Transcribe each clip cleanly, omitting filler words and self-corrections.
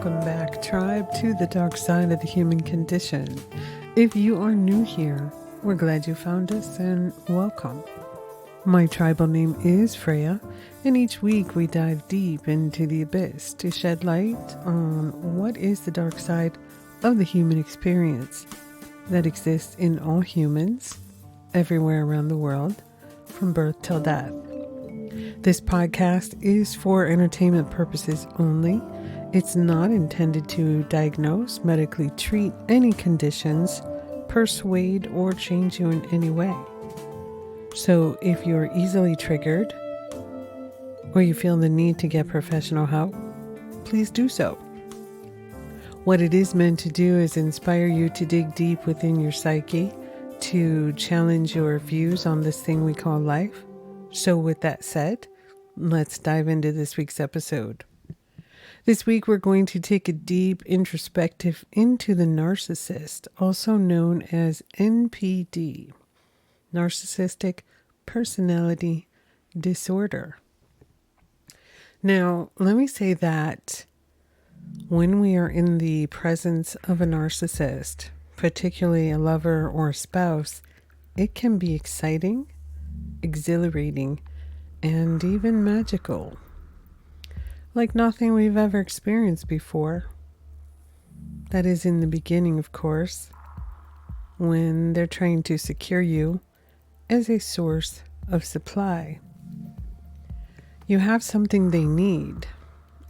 Welcome back, tribe, to the dark side of the human condition. If you are new here, we're glad you found us and welcome. My tribal name is Freya, and each week we dive deep into the abyss to shed light on what is the dark side of the human experience that exists in all humans everywhere around the world, from birth till death. This podcast is for entertainment purposes only. It's not intended to diagnose, medically treat any conditions, persuade, or change you in any way. So if you're easily triggered or you feel the need to get professional help, please do so. What it is meant to do is inspire you to dig deep within your psyche, to challenge your views on this thing we call life. So with that said, let's dive into this week's episode. This week we're going to take a deep introspective into the narcissist, also known as NPD. Narcissistic Personality Disorder. Now, let me say that when we are in the presence of a narcissist, particularly a lover or a spouse, it can be exciting, exhilarating, and even magical. Like nothing we've ever experienced before. That is in the beginning, of course, when they're trying to secure you as a source of supply. You have something they need,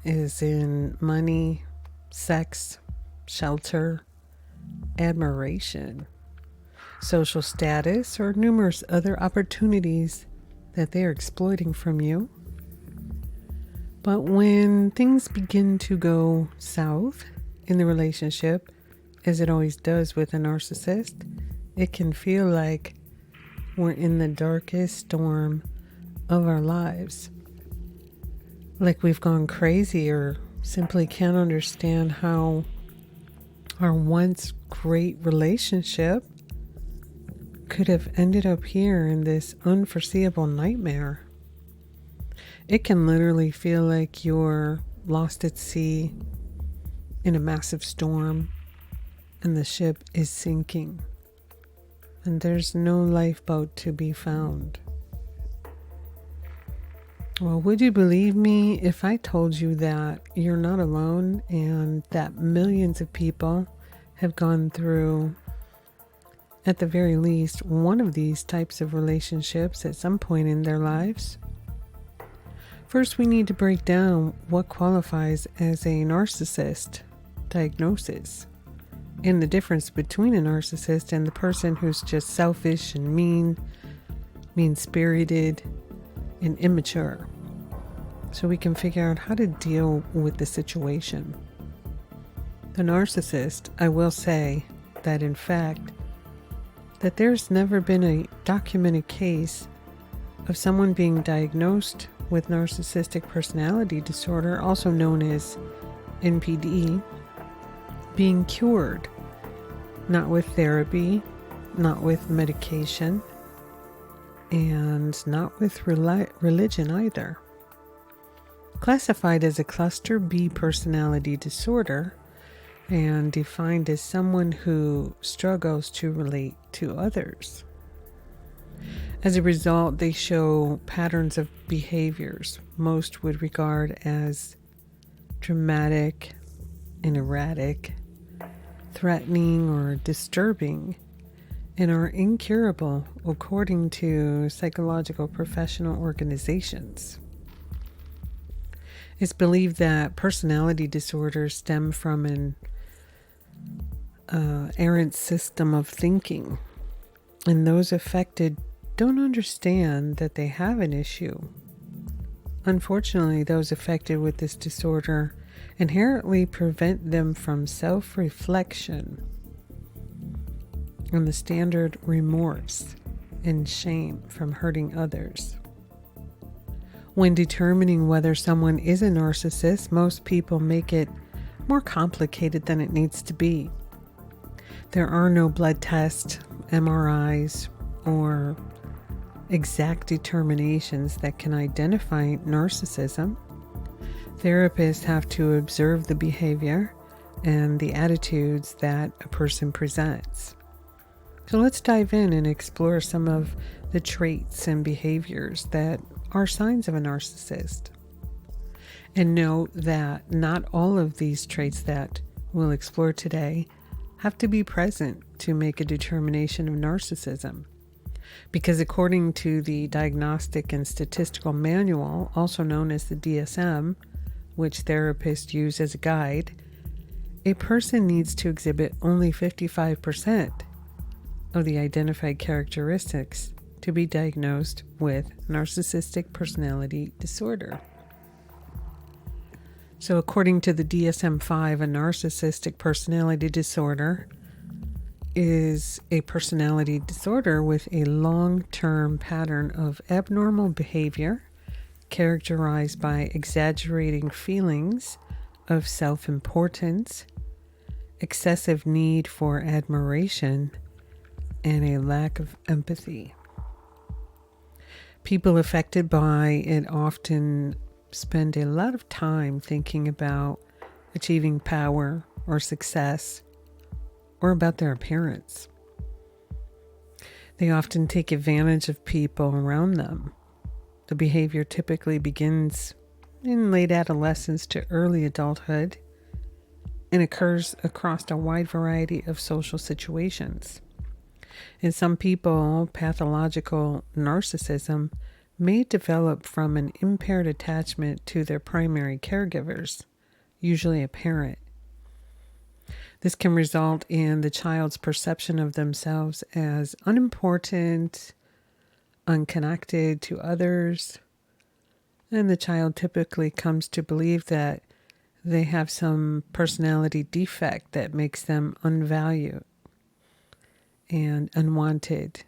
as in money, sex, shelter, admiration, social status, or numerous other opportunities that they are exploiting from you. But when things begin to go south in the relationship, as it always does with a narcissist, it can feel like we're in the darkest storm of our lives. Like we've gone crazy or simply can't understand how our once great relationship could have ended up here in this unforeseeable nightmare. It can literally feel like you're lost at sea in a massive storm and the ship is sinking. And there's no lifeboat to be found. Well, would you believe me if I told you that you're not alone and that millions of people have gone through, at the very least, one of these types of relationships at some point in their lives? First, we need to break down what qualifies as a narcissist diagnosis, and the difference between a narcissist and the person who's just selfish and mean-spirited and immature, so we can figure out how to deal with the situation. The narcissist, I will say that in fact, that there's never been a documented case of someone being diagnosed with narcissistic personality disorder, also known as NPD, being cured, not with therapy, not with medication, and not with religion either. Classified as a cluster B personality disorder and defined as someone who struggles to relate to others. As a result, they show patterns of behaviors most would regard as dramatic and erratic, threatening or disturbing, and are incurable according to psychological professional organizations. It's believed that personality disorders stem from an errant system of thinking, and those affected don't understand that they have an issue. Unfortunately, those affected with this disorder inherently prevent them from self-reflection and the standard remorse and shame from hurting others. When determining whether someone is a narcissist, most people make it more complicated than it needs to be. There are no blood tests, MRIs, or exact determinations that can identify narcissism. Therapists have to observe the behavior and the attitudes that a person presents. So let's dive in and explore some of the traits and behaviors that are signs of a narcissist. And note that not all of these traits that we'll explore today have to be present to make a determination of narcissism. Because according to the Diagnostic and Statistical Manual, also known as the DSM, which therapists use as a guide, a person needs to exhibit only 55% of the identified characteristics to be diagnosed with narcissistic personality disorder. So according to the DSM-5, a narcissistic personality disorder is a personality disorder with a long-term pattern of abnormal behavior characterized by exaggerating feelings of self-importance, excessive need for admiration, and a lack of empathy. People affected by it often spend a lot of time thinking about achieving power or success or about their appearance. They often take advantage of people around them. The behavior typically begins in late adolescence to early adulthood and occurs across a wide variety of social situations. In some people, pathological narcissism may develop from an impaired attachment to their primary caregivers, usually a parent. This can result in the child's perception of themselves as unimportant, unconnected to others, and the child typically comes to believe that they have some personality defect that makes them unvalued and unwanted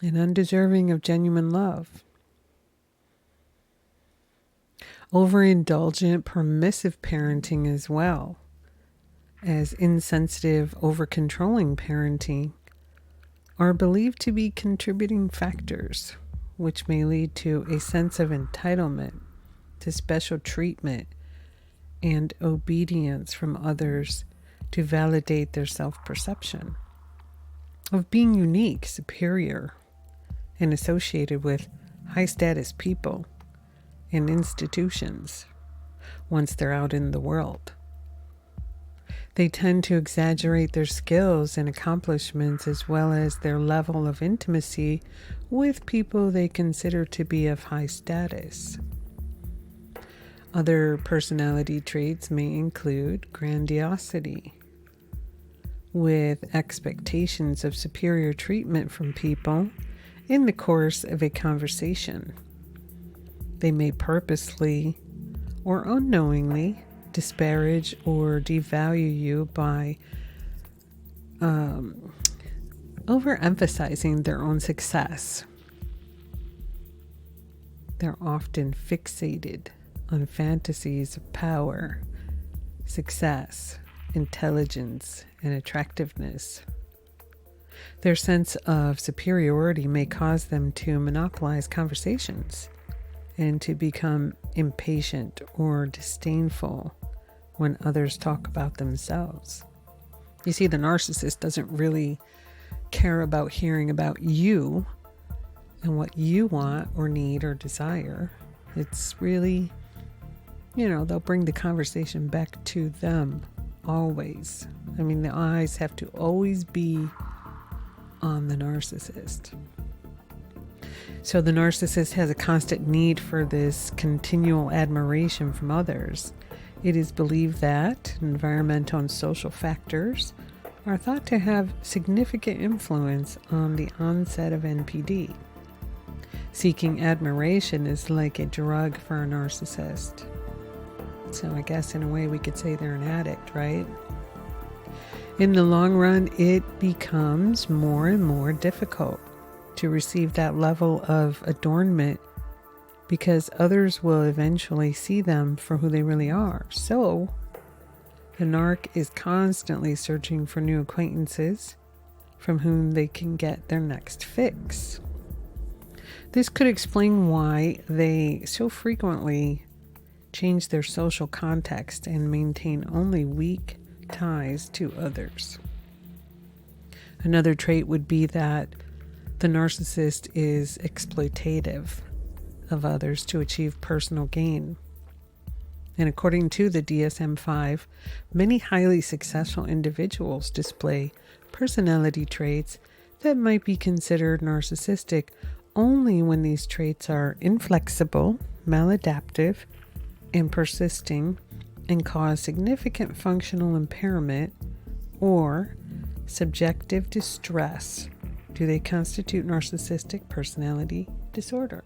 and undeserving of genuine love. Overindulgent, permissive parenting as well as insensitive, over-controlling parenting are believed to be contributing factors, which may lead to a sense of entitlement to special treatment and obedience from others to validate their self-perception of being unique, superior, and associated with high-status people and institutions once they're out in the world. They tend to exaggerate their skills and accomplishments as well as their level of intimacy with people they consider to be of high status. Other personality traits may include grandiosity, with expectations of superior treatment from people in the course of a conversation. They may purposely or unknowingly disparage or devalue you by overemphasizing their own success. They're often fixated on fantasies of power, success, intelligence, and attractiveness. Their sense of superiority may cause them to monopolize conversations and to become impatient or disdainful when others talk about themselves. You see, the narcissist doesn't really care about hearing about you and what you want or need or desire. It's really, they'll bring the conversation back to them always. I mean, the eyes have to always be on the narcissist. So the narcissist has a constant need for this continual admiration from others. It is believed that environmental and social factors are thought to have significant influence on the onset of NPD. Seeking admiration is like a drug for a narcissist. So I guess in a way we could say they're an addict, right? In the long run, it becomes more and more difficult to receive that level of adornment because others will eventually see them for who they really are. So the narc is constantly searching for new acquaintances from whom they can get their next fix. This could explain why they so frequently change their social context, and maintain only weak ties to others. Another trait would be that the narcissist is exploitative of others to achieve personal gain. And according to the DSM-5, many highly successful individuals display personality traits that might be considered narcissistic only when these traits are inflexible, maladaptive, and persisting, and cause significant functional impairment or subjective distress. Do they constitute narcissistic personality disorder?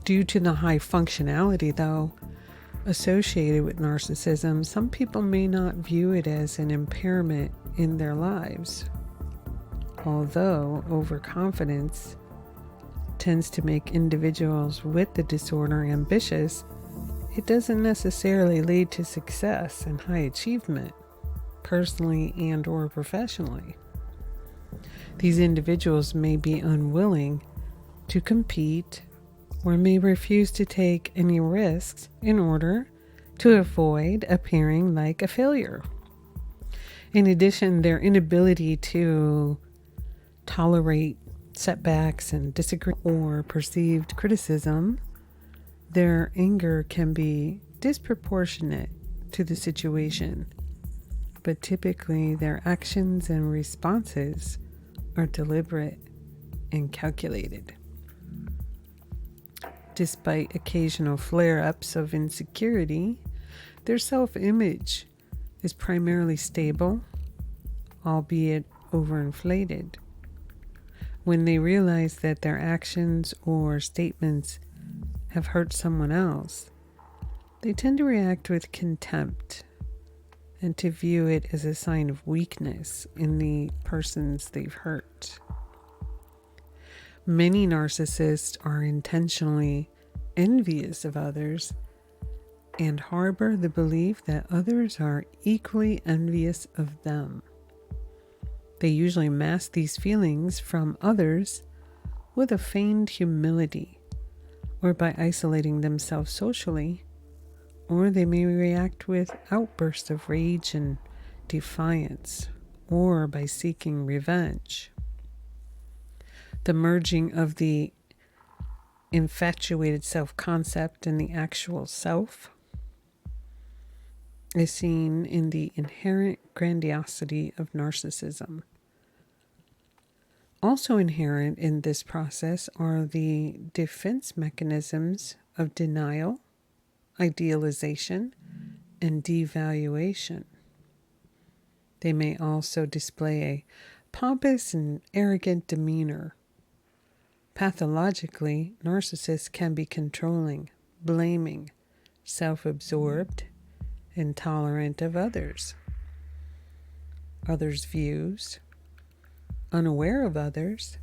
Due to the high functionality, though, associated with narcissism, some people may not view it as an impairment in their lives. Although overconfidence tends to make individuals with the disorder ambitious, it doesn't necessarily lead to success and high achievement, personally and or professionally. These individuals may be unwilling to compete or may refuse to take any risks in order to avoid appearing like a failure. In addition, their inability to tolerate setbacks and disagree or perceived criticism, their anger can be disproportionate to the situation, but typically their actions and responses are deliberate and calculated. Despite occasional flare-ups of insecurity, their self-image is primarily stable, albeit overinflated. When they realize that their actions or statements have hurt someone else, they tend to react with contempt and to view it as a sign of weakness in the persons they've hurt. Many narcissists are intentionally envious of others and harbor the belief that others are equally envious of them. They usually mask these feelings from others with a feigned humility, or by isolating themselves socially, or they may react with outbursts of rage and defiance, or by seeking revenge. The merging of the infatuated self-concept and the actual self is seen in the inherent grandiosity of narcissism. Also inherent in this process are the defense mechanisms of denial, idealization, and devaluation. They may also display a pompous and arrogant demeanor. Pathologically, narcissists can be controlling, blaming, self-absorbed, intolerant of others' views, unaware of others'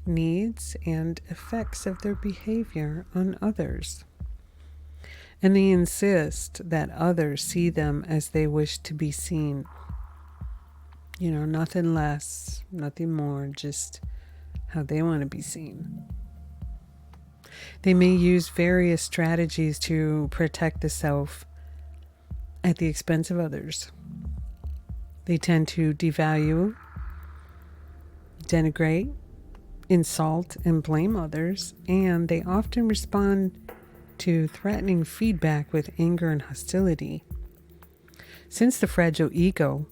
needs and effects of their behavior on others. And they insist that others see them as they wish to be seen. Nothing less, nothing more, just how they want to be seen. They may use various strategies to protect the self at the expense of others. They tend to devalue, denigrate, insult, and blame others, and they often respond to threatening feedback with anger and hostility. Since the fragile ego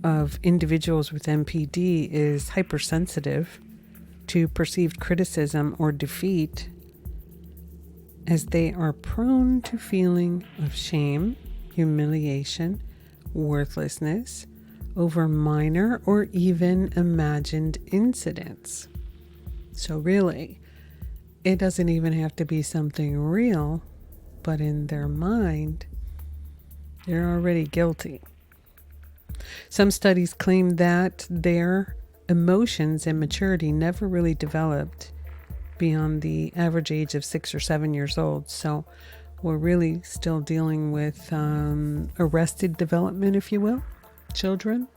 of individuals with NPD is hypersensitive to perceived criticism or defeat, as they are prone to feeling of shame, humiliation, worthlessness over minor or even imagined incidents. So really, it doesn't even have to be something real, but in their mind, they're already guilty. Some studies claim that their emotions and maturity never really developed beyond the average age of 6 or 7 years old. So we're really still dealing with arrested development, if you will, children.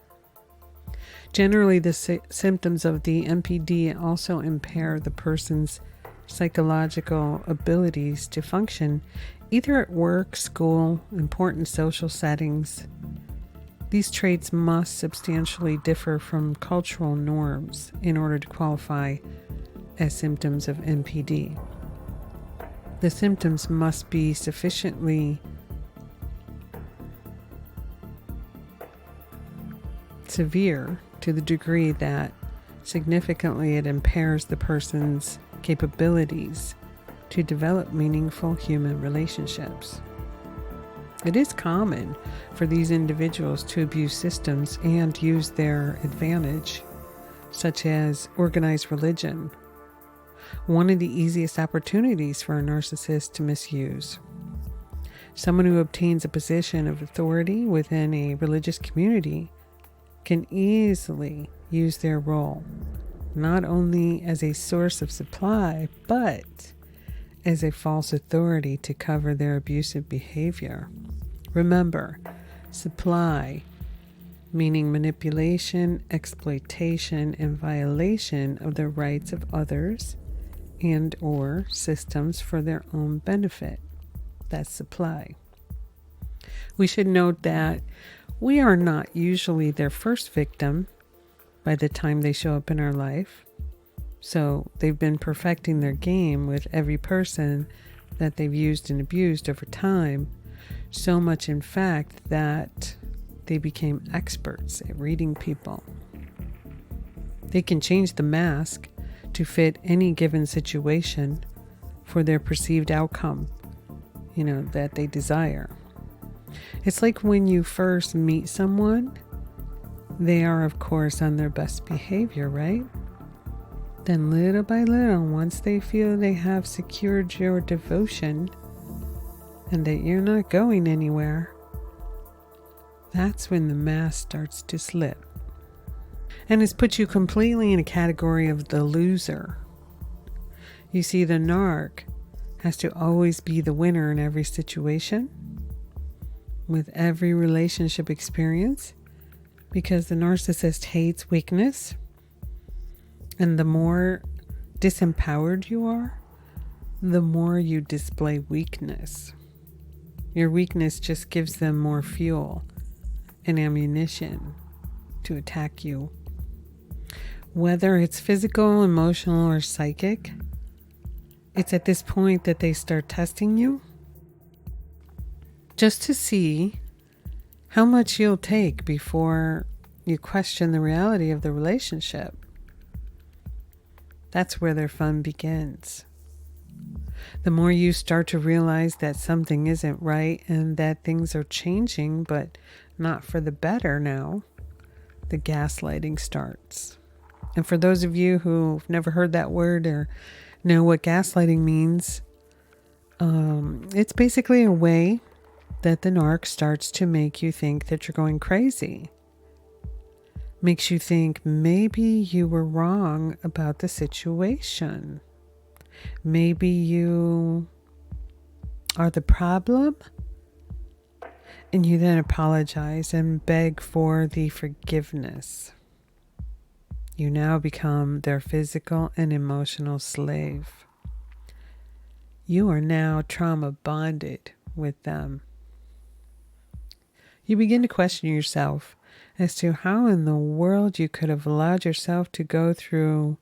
Generally, the symptoms of the NPD also impair the person's psychological abilities to function either at work, school, important social settings. These traits must substantially differ from cultural norms in order to qualify as symptoms of NPD. The symptoms must be sufficiently severe to the degree that significantly it impairs the person's capabilities to develop meaningful human relationships. It is common for these individuals to abuse systems and use their advantage, such as organized religion, one of the easiest opportunities for a narcissist to misuse. Someone who obtains a position of authority within a religious community can easily use their role, not only as a source of supply, but as a false authority to cover their abusive behavior. Remember, supply, meaning manipulation, exploitation, and violation of the rights of others and or systems for their own benefit. That's supply. We should note that we are not usually their first victim by the time they show up in our life. So they've been perfecting their game with every person that they've used and abused over time. So much, in fact, that they became experts at reading people. They can change the mask to fit any given situation for their perceived outcome, that they desire. It's like when you first meet someone, they are, of course, on their best behavior, right? Then little by little, once they feel they have secured your devotion and that you're not going anywhere, that's when the mask starts to slip. And it's put you completely in a category of the loser. You see, the narc has to always be the winner in every situation, with every relationship experience, because the narcissist hates weakness. And the more disempowered you are, the more you display weakness. Your weakness just gives them more fuel and ammunition to attack you. Whether it's physical, emotional, or psychic, it's at this point that they start testing you just to see how much you'll take before you question the reality of the relationship. That's where their fun begins. The more you start to realize that something isn't right and that things are changing, but not for the better now, the gaslighting starts. And for those of you who've never heard that word or know what gaslighting means, it's basically a way that the narc starts to make you think that you're going crazy. Makes you think maybe you were wrong about the situation. Maybe you are the problem. And you then apologize and beg for the forgiveness. You now become their physical and emotional slave. You are now trauma bonded with them. You begin to question yourself as to how in the world you could have allowed yourself to go through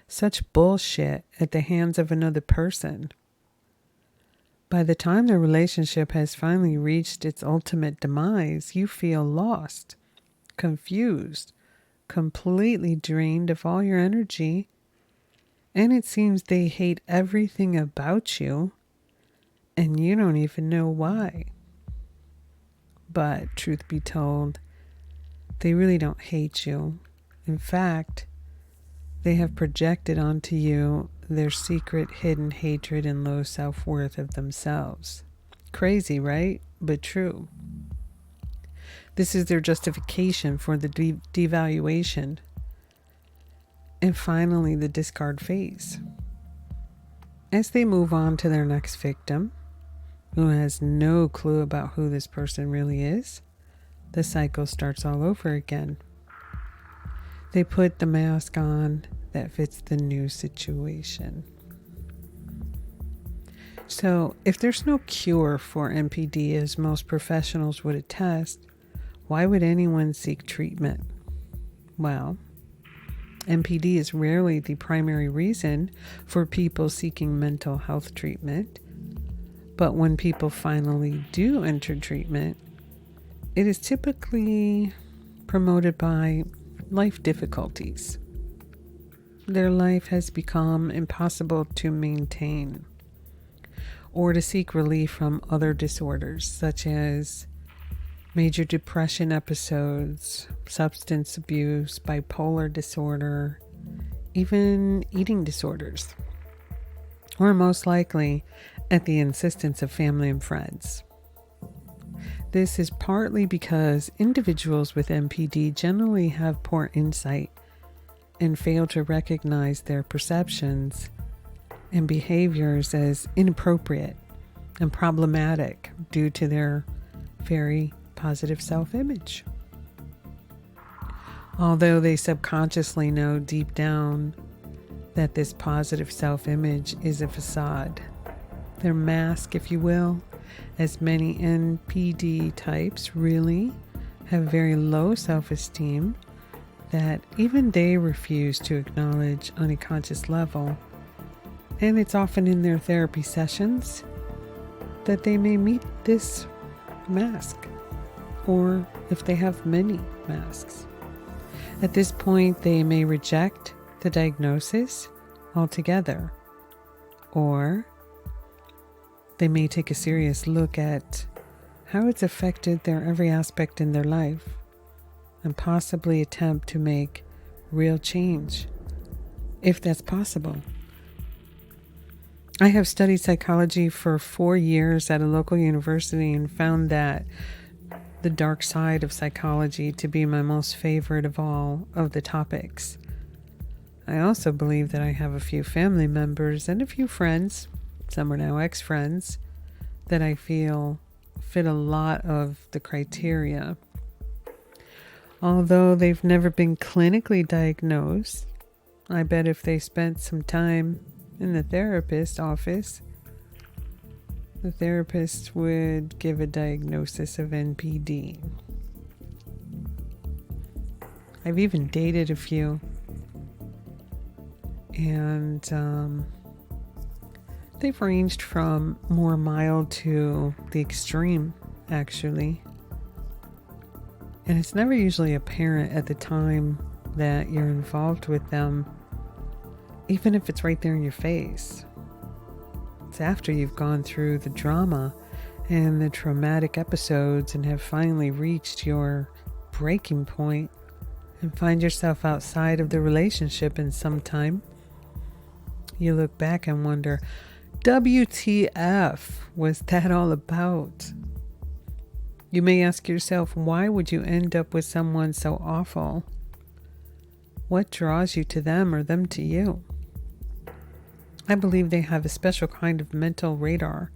such bullshit at the hands of another person. By the time the relationship has finally reached its ultimate demise, you feel lost, confused, completely drained of all your energy, and it seems they hate everything about you, and you don't even know why. But truth be told, they really don't hate you. In fact, they have projected onto you their secret hidden hatred and low self-worth of themselves. Crazy, right? But true. This is their justification for the devaluation. And finally, the discard phase. As they move on to their next victim, who has no clue about who this person really is, the cycle starts all over again. They put the mask on that fits the new situation. So, if there's no cure for NPD, as most professionals would attest, why would anyone seek treatment? Well, NPD is rarely the primary reason for people seeking mental health treatment, but when people finally do enter treatment, it is typically promoted by life difficulties. Their life has become impossible to maintain, or to seek relief from other disorders such as major depression episodes, substance abuse, bipolar disorder, even eating disorders, or most likely at the insistence of family and friends. This is partly because individuals with NPD generally have poor insight and fail to recognize their perceptions and behaviors as inappropriate and problematic due to their very positive self-image. Although they subconsciously know deep down that this positive self-image is a facade, their mask, if you will, as many NPD types really have very low self-esteem that even they refuse to acknowledge on a conscious level. And it's often in their therapy sessions that they may meet this mask, or if they have many masks. At this point, they may reject the diagnosis altogether, or they may take a serious look at how it's affected their every aspect in their life and possibly attempt to make real change, if that's possible. I have studied psychology for 4 years at a local university and found that the dark side of psychology to be my most favorite of all of the topics. I also believe that I have a few family members and a few friends, some are now ex-friends, that I feel fit a lot of the criteria. Although they've never been clinically diagnosed, I bet if they spent some time in the therapist's office, the therapist would give a diagnosis of NPD. I've even dated a few, and they've ranged from more mild to the extreme, actually. And it's never usually apparent at the time that you're involved with them, even if it's right there in your face. It's after you've gone through the drama and the traumatic episodes and have finally reached your breaking point and find yourself outside of the relationship in some time. You look back and wonder, WTF was that all about? You may ask yourself, why would you end up with someone so awful? What draws you to them or them to you? I believe they have a special kind of mental radar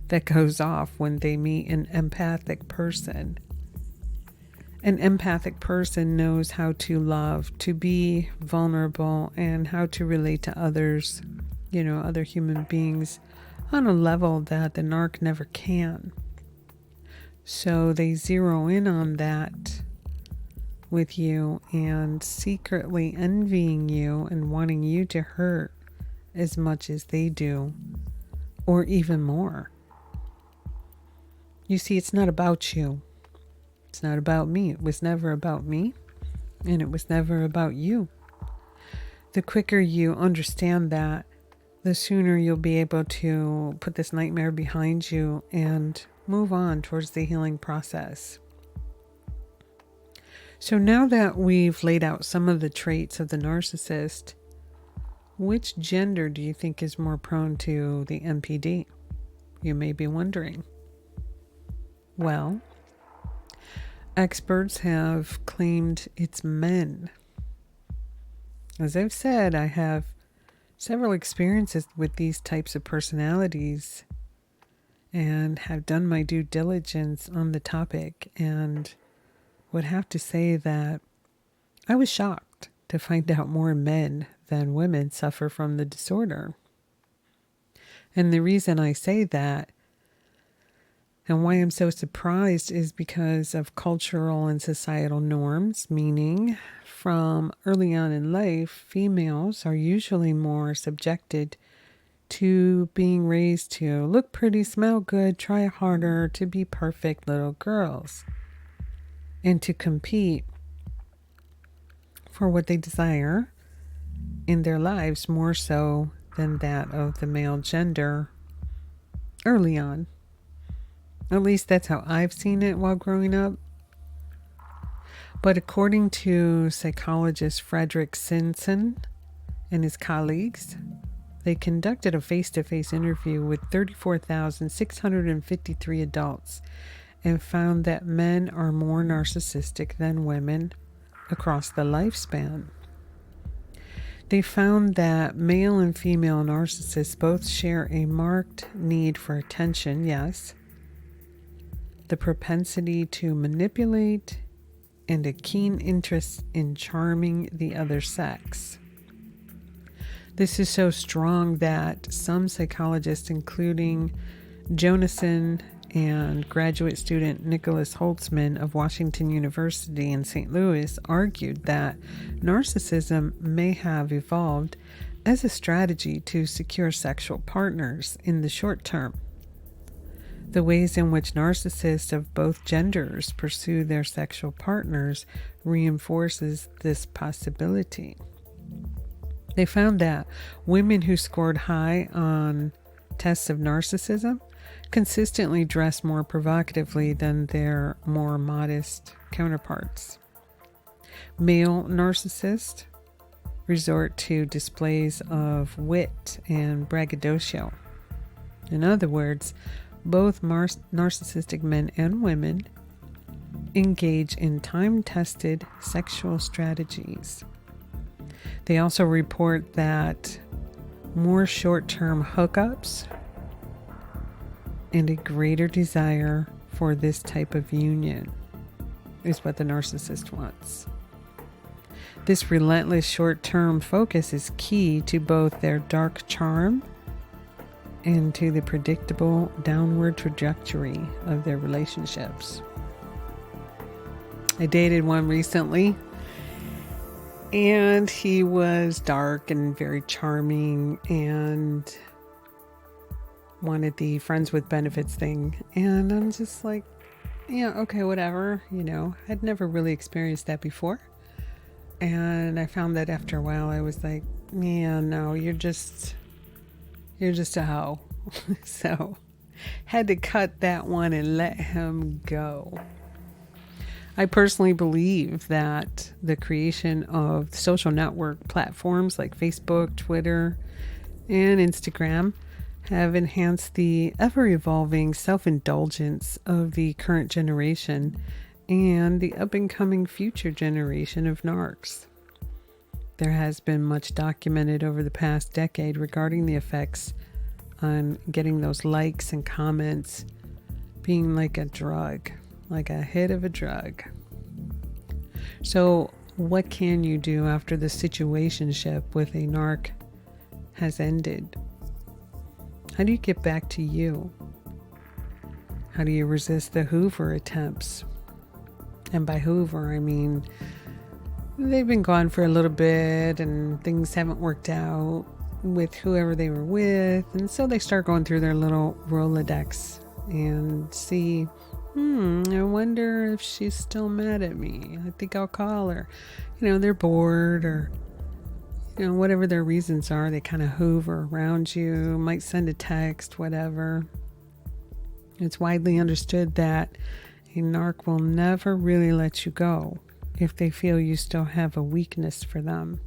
that goes off when they meet an empathic person. An empathic person knows how to love, to be vulnerable, and how to relate to others, other human beings, on a level that the narc never can. So they zero in on that with you and secretly envying you and wanting you to hurt as much as they do, or even more. You see, it's not about you. It's not about me. It was never about me, and it was never about you. The quicker you understand that, the sooner you'll be able to put this nightmare behind you and move on towards the healing process. So now that we've laid out some of the traits of the narcissist, which gender do you think is more prone to the NPD? You may be wondering. Well, experts have claimed it's men. As I've said, I have several experiences with these types of personalities and have done my due diligence on the topic, and would have to say that I was shocked to find out more men than women suffer from the disorder. And the reason I say that and why I'm so surprised is because of cultural and societal norms, meaning from early on in life, females are usually more subjected to being raised to look pretty, smell good, try harder, to be perfect little girls, and to compete for what they desire in their lives more so than that of the male gender early on. At least that's how I've seen it while growing up. But according to psychologist Frederick Simpson and his colleagues, they conducted a face-to-face interview with 34,653 adults and found that men are more narcissistic than women across the lifespan. They found that male and female narcissists both share a marked need for attention, yes, the propensity to manipulate, and a keen interest in charming the other sex. This is so strong that some psychologists, including Jonason and graduate student Nicholas Holtzman of Washington University in St. Louis, argued that narcissism may have evolved as a strategy to secure sexual partners in the short term. The ways in which narcissists of both genders pursue their sexual partners reinforces this possibility. They found that women who scored high on tests of narcissism consistently dress more provocatively than their more modest counterparts. Male narcissists resort to displays of wit and braggadocio. In other words, both narcissistic men and women engage in time-tested sexual strategies. They also report that more short-term hookups and a greater desire for this type of union is what the narcissist wants. This relentless short-term focus is key to both their dark charm and to the predictable downward trajectory of their relationships. I dated one recently, and he was dark and very charming and wanted the friends with benefits thing. And I'm just like, yeah, okay, whatever. I'd never really experienced that before. And I found that after a while, I was like, yeah, no, you're just a hoe. So had to cut that one and let him go. I personally believe that the creation of social network platforms like Facebook, Twitter, and Instagram have enhanced the ever-evolving self-indulgence of the current generation and the up-and-coming future generation of narcs. There has been much documented over the past decade regarding the effects on getting those likes and comments being like a drug, like a hit of a drug. So what can you do after the situationship with a narc has ended? How do you get back to you? How do you resist the Hoover attempts? And by Hoover, I mean they've been gone for a little bit and things haven't worked out with whoever they were with. And so they start going through their little Rolodex and see, I wonder if she's still mad at me. I think I'll call her. They're bored or, whatever their reasons are. They kind of hoover around you, might send a text, whatever. It's widely understood that a narc will never really let you go if they feel you still have a weakness for them.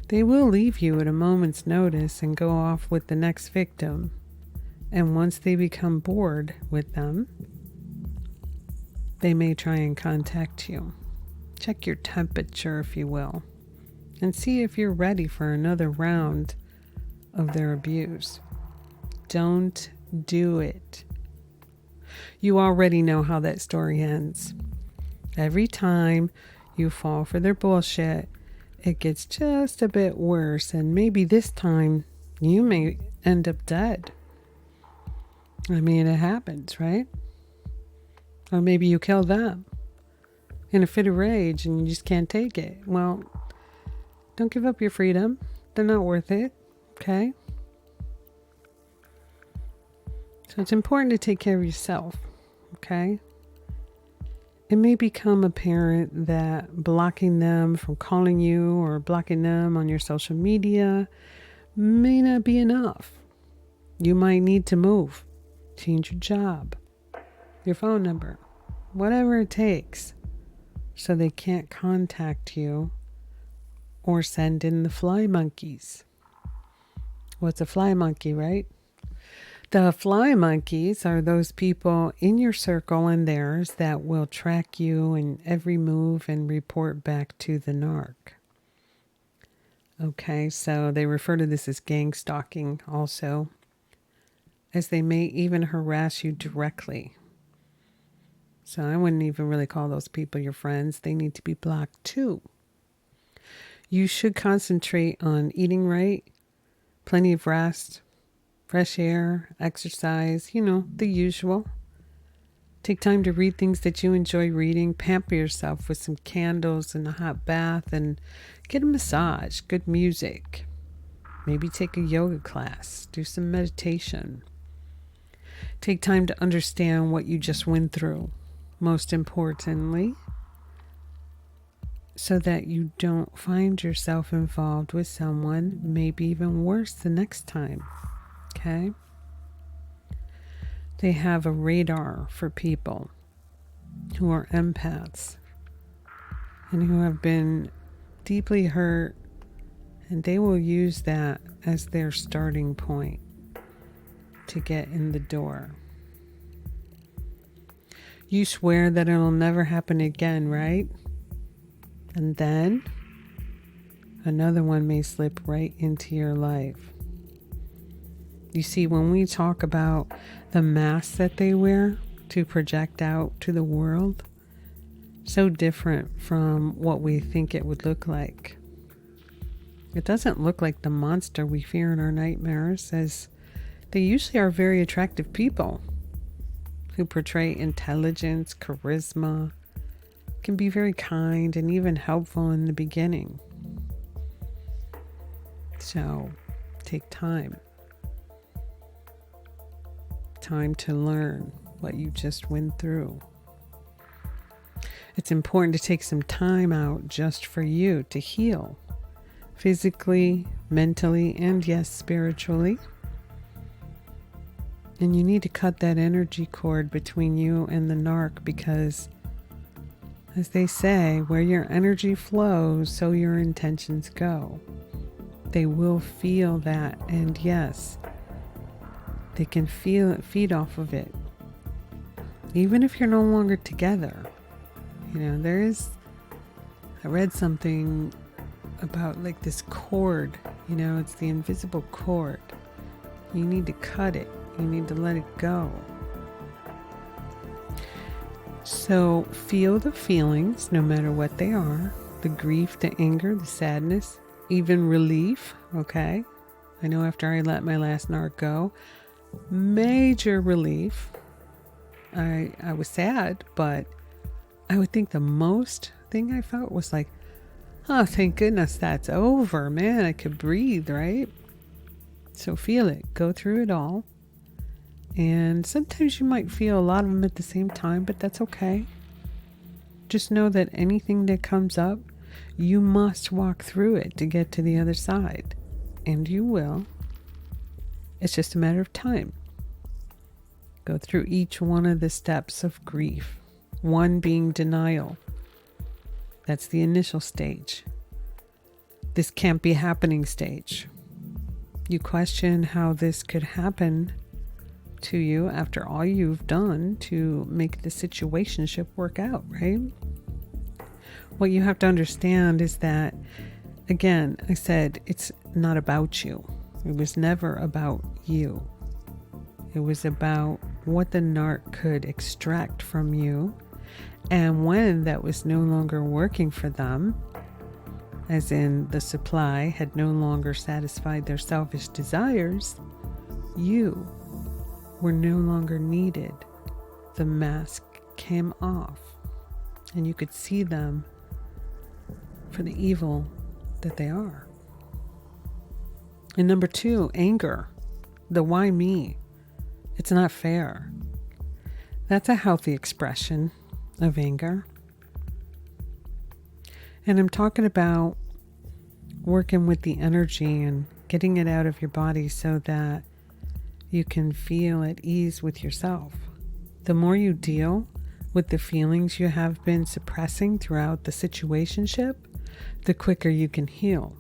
They will leave you at a moment's notice and go off with the next victim. And once they become bored with them, they may try and contact you. Check your temperature, if you will, and see if you're ready for another round of their abuse. Don't do it. You already know how that story ends. Every time you fall for their bullshit, it gets just a bit worse, and maybe this time You may end up dead. I mean, it happens, right? Or maybe you kill them in a fit of rage and you just can't take it. Well, don't give up your freedom. They're not worth it. Okay? So it's important to take care of yourself. Okay? It may become apparent that blocking them from calling you or blocking them on your social media may not be enough. You might need to move, change your job, your phone number, whatever it takes, so they can't contact you or send in the fly monkeys. What's a fly monkey, right? The fly monkeys are those people in your circle and theirs that will track you in every move and report back to the narc. Okay, so they refer to this as gang stalking also, as they may even harass you directly. So I wouldn't even really call those people your friends. They need to be blocked too. You should concentrate on eating right, plenty of rest, fresh air, exercise, the usual. Take time to read things that you enjoy reading. Pamper yourself with some candles and a hot bath and get a massage, good music. Maybe take a yoga class, do some meditation. Take time to understand what you just went through, most importantly, so that you don't find yourself involved with someone, maybe even worse the next time. Okay? They have a radar for people who are empaths and who have been deeply hurt, and they will use that as their starting point to get in the door. You swear that it'll never happen again, right? And then another one may slip right into your life. You see, when we talk about the mask that they wear to project out to the world, so different from what we think it would look like. It doesn't look like the monster we fear in our nightmares, as they usually are very attractive people who portray intelligence, charisma, can be very kind and even helpful in the beginning. So take time to learn what you just went through. It's important to take some time out just for you to heal physically, mentally, and yes, spiritually. And you need to cut that energy cord between you and the narc, because as they say, where your energy flows, so your intentions go. They will feel that, and yes, they can feel it, feed off of it. Even if you're no longer together. I read something about like this cord, it's the invisible cord. You need to cut it. You need to let it go. So feel the feelings, no matter what they are, the grief, the anger, the sadness, even relief, okay? I know after I let my last narc go, major relief. I was sad, but I would think the most thing I felt was like, oh, thank goodness that's over, man. I could breathe, right? So feel it. Go through it all. And sometimes you might feel a lot of them at the same time, but that's okay. Just know that anything that comes up, you must walk through it to get to the other side. And you will. It's just a matter of time. Go through each one of the steps of grief. One being denial. That's the initial stage. This can't be happening stage. You question how this could happen to you after all you've done to make the situationship work out, right? What you have to understand is that, again, I said it's not about you. It was never about you. It was about what the narc could extract from you, and when that was no longer working for them, as in the supply had no longer satisfied their selfish desires, you were no longer needed. The mask came off, and you could see them for the evil that they are. And number 2, anger. The why me? It's not fair. That's a healthy expression of anger. And I'm talking about working with the energy and getting it out of your body so that you can feel at ease with yourself. The more you deal with the feelings you have been suppressing throughout the situationship, the quicker you can heal.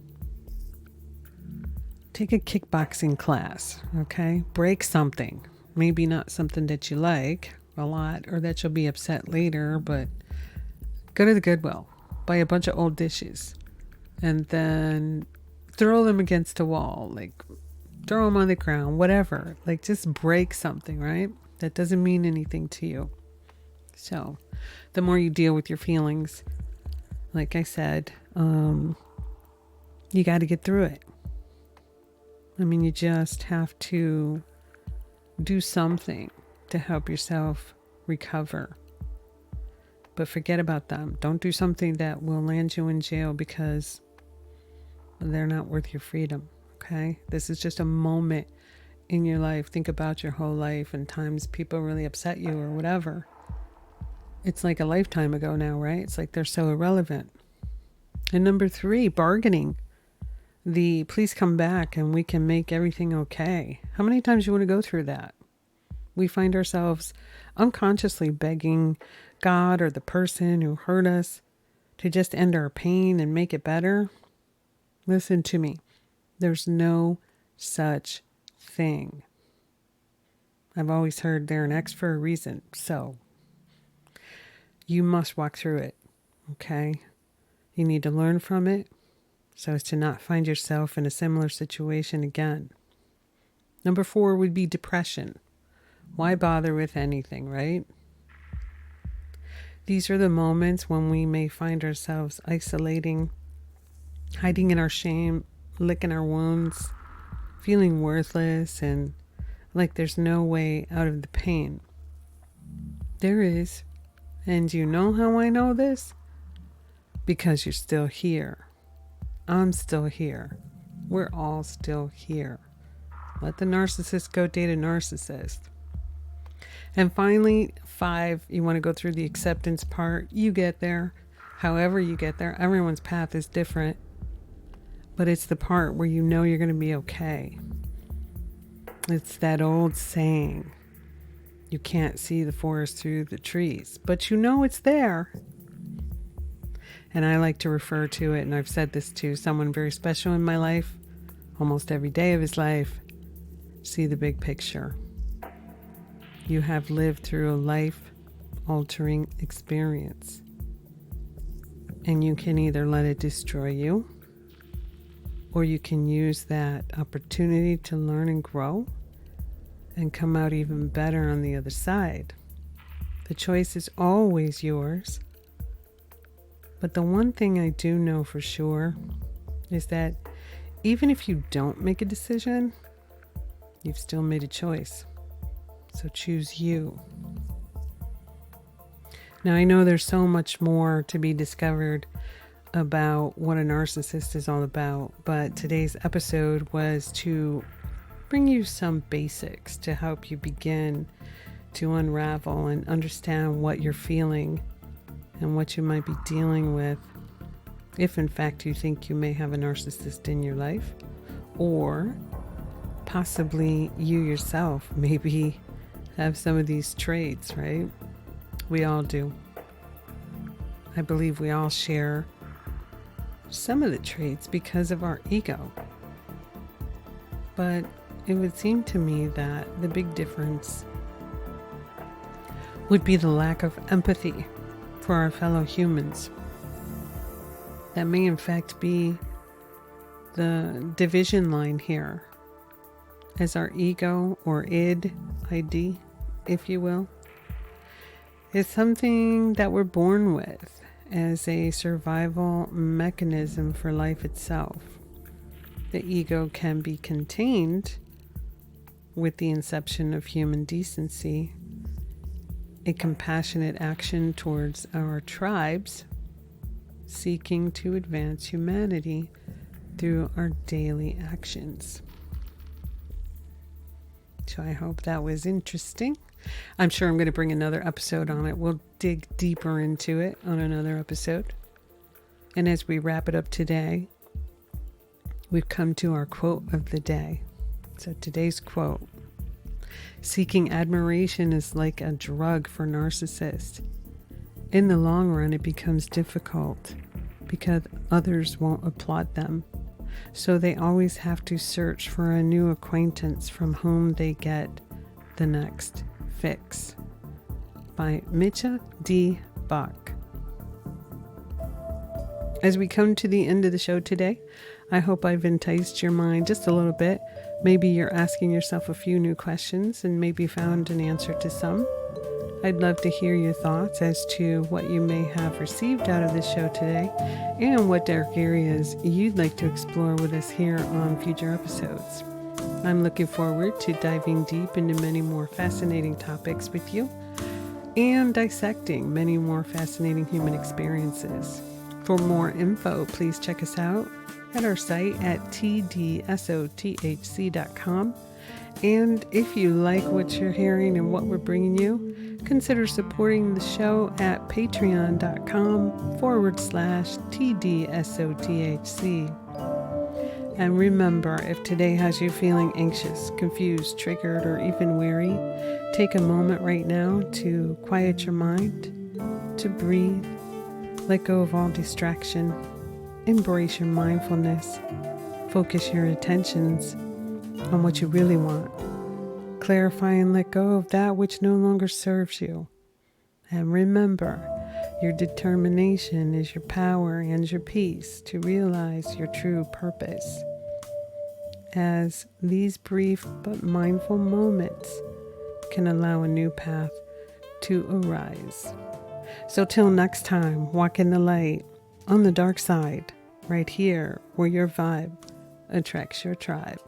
Take a kickboxing class, okay? Break something. Maybe not something that you like a lot or that you'll be upset later, but go to the Goodwill, buy a bunch of old dishes, and then throw them against a wall, like throw them on the ground, whatever. Like just break something, right? That doesn't mean anything to you. So the more you deal with your feelings, like I said, you got to get through it. I mean, you just have to do something to help yourself recover. But forget about them. Don't do something that will land you in jail because they're not worth your freedom, okay? This is just a moment in your life. Think about your whole life and times people really upset you or whatever. It's like a lifetime ago now, right? It's like they're so irrelevant. And number 3, bargaining. The please come back and we can make everything okay. How many times you want to go through that? We find ourselves unconsciously begging God or the person who hurt us to just end our pain and make it better. Listen to me. There's no such thing. I've always heard they're an X for a reason. So you must walk through it. Okay? You need to learn from it so as to not find yourself in a similar situation again. Number 4 would be depression. Why bother with anything, right? These are the moments when we may find ourselves isolating, hiding in our shame, licking our wounds, feeling worthless, and like there's no way out of the pain. There is. And you know how I know this? Because you're still here. I'm still here. We're all still here. Let the narcissist go date a narcissist. And finally, 5, you want to go through the acceptance part. You get there. However you get there, everyone's path is different. But it's the part where you know you're going to be okay. It's that old saying, you can't see the forest through the trees, but you know it's there. And I like to refer to it, and I've said this to someone very special in my life, almost every day of his life, see the big picture. You have lived through a life-altering experience. And you can either let it destroy you, or you can use that opportunity to learn and grow and come out even better on the other side. The choice is always yours. But the one thing I do know for sure is that even if you don't make a decision, you've still made a choice. So choose you. Now, I know there's so much more to be discovered about what a narcissist is all about, but today's episode was to bring you some basics to help you begin to unravel and understand what you're feeling and what you might be dealing with, if in fact you think you may have a narcissist in your life, or possibly you yourself maybe have some of these traits, right? We all do. I believe we all share some of the traits because of our ego. But it would seem to me that the big difference would be the lack of empathy for our fellow humans. That may in fact be the division line here, as our ego or id, if you will, is something that we're born with, as a survival mechanism for life itself. The ego can be contained with the inception of human decency, a compassionate action towards our tribes, seeking to advance humanity through our daily actions. So I hope that was interesting. I'm sure I'm going to bring another episode on it. We'll dig deeper into it on another episode. And as we wrap it up today, we've come to our quote of the day. So today's quote: seeking admiration is like a drug for narcissists. In the long run, it becomes difficult because others won't applaud them. So they always have to search for a new acquaintance from whom they get the next fix. By Mitcha D. Bach. As we come to the end of the show today, I hope I've enticed your mind just a little bit. Maybe you're asking yourself a few new questions and maybe found an answer to some. I'd love to hear your thoughts as to what you may have received out of this show today and what dark areas you'd like to explore with us here on future episodes. I'm looking forward to diving deep into many more fascinating topics with you and dissecting many more fascinating human experiences. For more info, please check us out at our site at tdsothc.com. And if you like what you're hearing and what we're bringing you, consider supporting the show at patreon.com/tdsothc. And remember, if today has you feeling anxious, confused, triggered, or even weary, take a moment right now to quiet your mind, to breathe, let go of all distraction, embrace your mindfulness, focus your attentions on what you really want. Clarify and let go of that which no longer serves you. And remember, your determination is your power and your peace to realize your true purpose. As these brief but mindful moments can allow a new path to arise. So till next time, walk in the light on the dark side, right here where your vibe attracts your tribe.